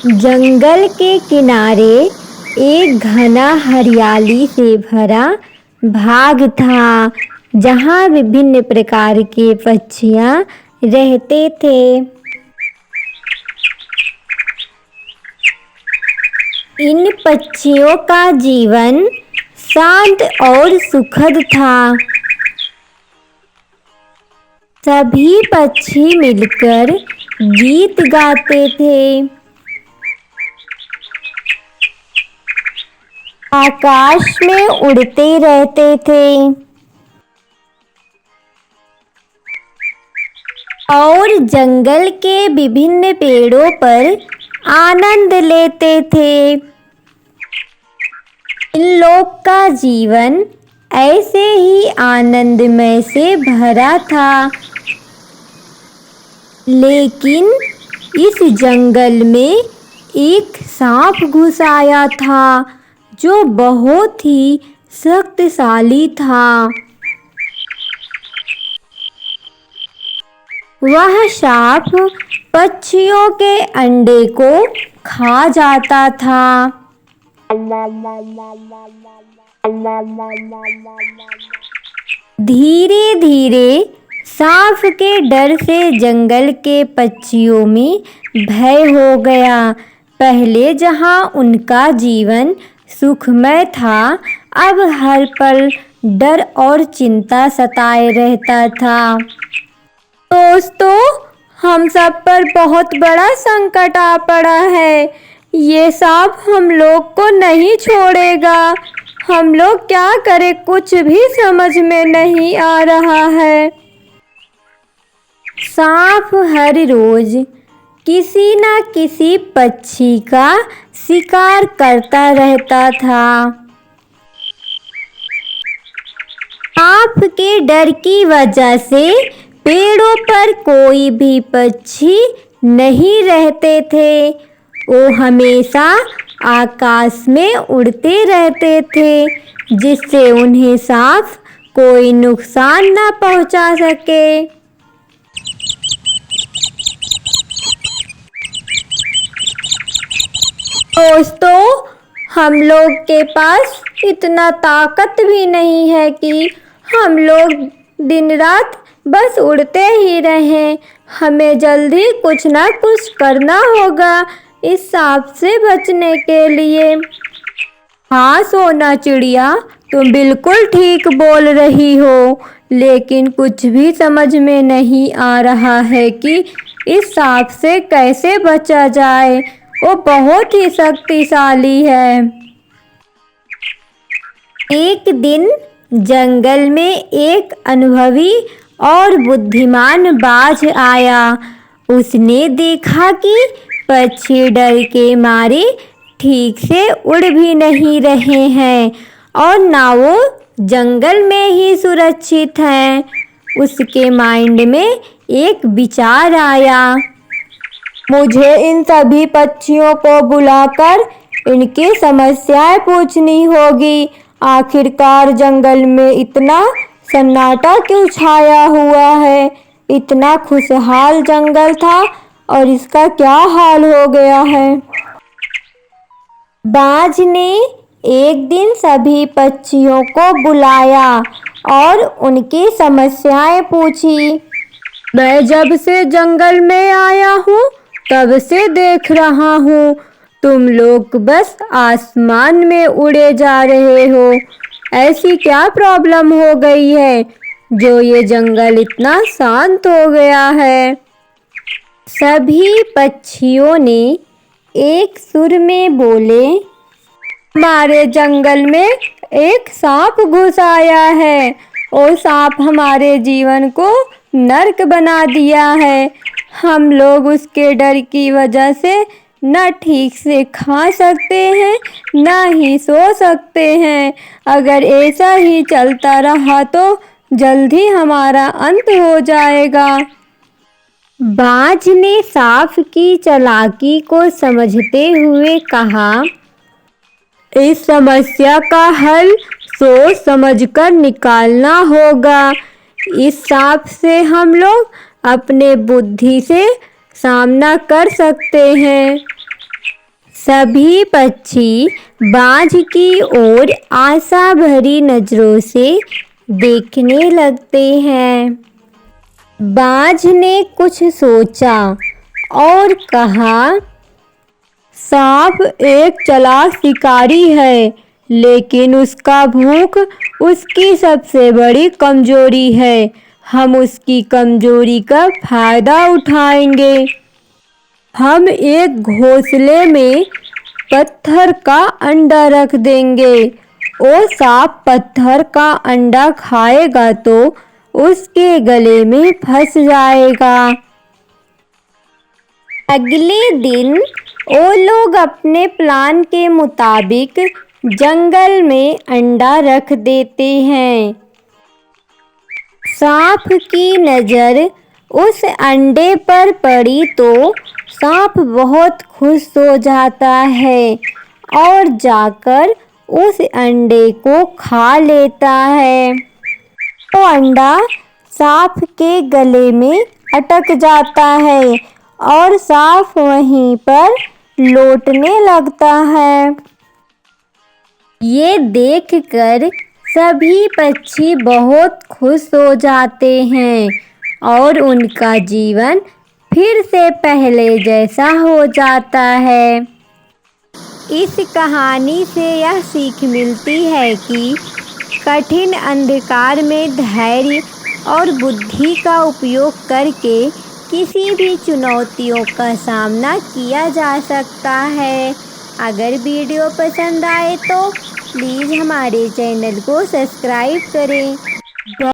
जंगल के किनारे एक घना हरियाली से भरा बाग था, जहाँ विभिन्न प्रकार के पक्षियाँ रहते थे। इन पक्षियों का जीवन शांत और सुखद था। सभी पक्षी मिलकर गीत गाते थे, आकाश में उड़ते रहते थे और जंगल के विभिन्न पेड़ों पर आनंद लेते थे। इन लोग का जीवन ऐसे ही आनंदमय से भरा था। लेकिन इस जंगल में एक सांप घुस आया था, जो बहुत ही शक्तिशाली था। वह सांप पक्षियों के अंडे को खा जाता था। धीरे धीरे सांप के डर से जंगल के पक्षियों में भय हो गया। पहले जहां उनका जीवन सुखमय था, अब हर पल डर और चिंता सताए रहता था। दोस्तों, हम सब पर बहुत बड़ा संकट आ पड़ा है। ये सांप हम लोग को नहीं छोड़ेगा। हम लोग क्या करें, कुछ भी समझ में नहीं आ रहा है। सांप हर रोज किसी न किसी पक्षी का शिकार करता रहता था। सांप के डर की वजह से पेड़ों पर कोई भी पक्षी नहीं रहते थे। वो हमेशा आकाश में उड़ते रहते थे, जिससे उन्हें सांप कोई नुकसान न पहुंचा सके। दोस्तों, हम लोग के पास इतना ताकत भी नहीं है कि हम लोग दिन रात बस उड़ते ही रहें। हमें जल्दी कुछ ना कुछ करना होगा इस सांप से बचने के लिए। हाँ सोना चिड़िया, तुम बिल्कुल ठीक बोल रही हो, लेकिन कुछ भी समझ में नहीं आ रहा है कि इस सांप से कैसे बचा जाए। वो बहुत ही शक्तिशाली है। एक दिन जंगल में एक अनुभवी और बुद्धिमान बाज आया। उसने देखा कि पक्षी डर के मारे ठीक से उड़ भी नहीं रहे हैं और ना वो जंगल में ही सुरक्षित हैं। उसके माइंड में एक विचार आया, मुझे इन सभी पक्षियों को बुलाकर इनकी समस्याएं पूछनी होगी। आखिरकार जंगल में इतना सन्नाटा क्यों छाया हुआ है? इतना खुशहाल जंगल था और इसका क्या हाल हो गया है? बाज ने एक दिन सभी पक्षियों को बुलाया और उनकी समस्याएं पूछी। मैं जब से जंगल में आया हूँ, तब से देख रहा हूँ तुम लोग बस आसमान में उड़े जा रहे हो। ऐसी क्या प्रॉब्लम हो गई है जो ये जंगल इतना शांत हो गया है? सभी पक्षियों ने एक सुर में बोले, हमारे जंगल में एक सांप घुस आया है और सांप हमारे जीवन को नर्क बना दिया है। हम लोग उसके डर की वजह से न ठीक से खा सकते हैं, न ही सो सकते हैं। अगर ऐसा ही चलता रहा तो जल्दी हमारा अंत हो जाएगा। बाज ने सांप की चालाकी को समझते हुए कहा, इस समस्या का हल सोच समझकर निकालना होगा। इस सांप से हम लोग अपने बुद्धि से सामना कर सकते हैं। सभी पक्षी बाज की ओर आशा भरी नजरों से देखने लगते हैं। बाज ने कुछ सोचा और कहा, सांप एक चालाक शिकारी है, लेकिन उसका भूख उसकी सबसे बड़ी कमजोरी है। हम उसकी कमजोरी का फायदा उठाएंगे। हम एक घोंसले में पत्थर का अंडा रख देंगे। वो सांप पत्थर का अंडा खाएगा तो उसके गले में फंस जाएगा। अगले दिन वो लोग अपने प्लान के मुताबिक जंगल में अंडा रख देते हैं। सांप की नज़र उस अंडे पर पड़ी तो सांप बहुत खुश हो जाता है और जाकर उस अंडे को खा लेता है। वो अंडा सांप के गले में अटक जाता है और सांप वहीं पर लोटने लगता है। ये देखकर सभी पक्षी बहुत खुश हो जाते हैं और उनका जीवन फिर से पहले जैसा हो जाता है। इस कहानी से यह सीख मिलती है कि कठिन अंधकार में धैर्य और बुद्धि का उपयोग करके किसी भी चुनौतियों का सामना किया जा सकता है। अगर वीडियो पसंद आए तो प्लीज़ हमारे चैनल को सब्सक्राइब करें।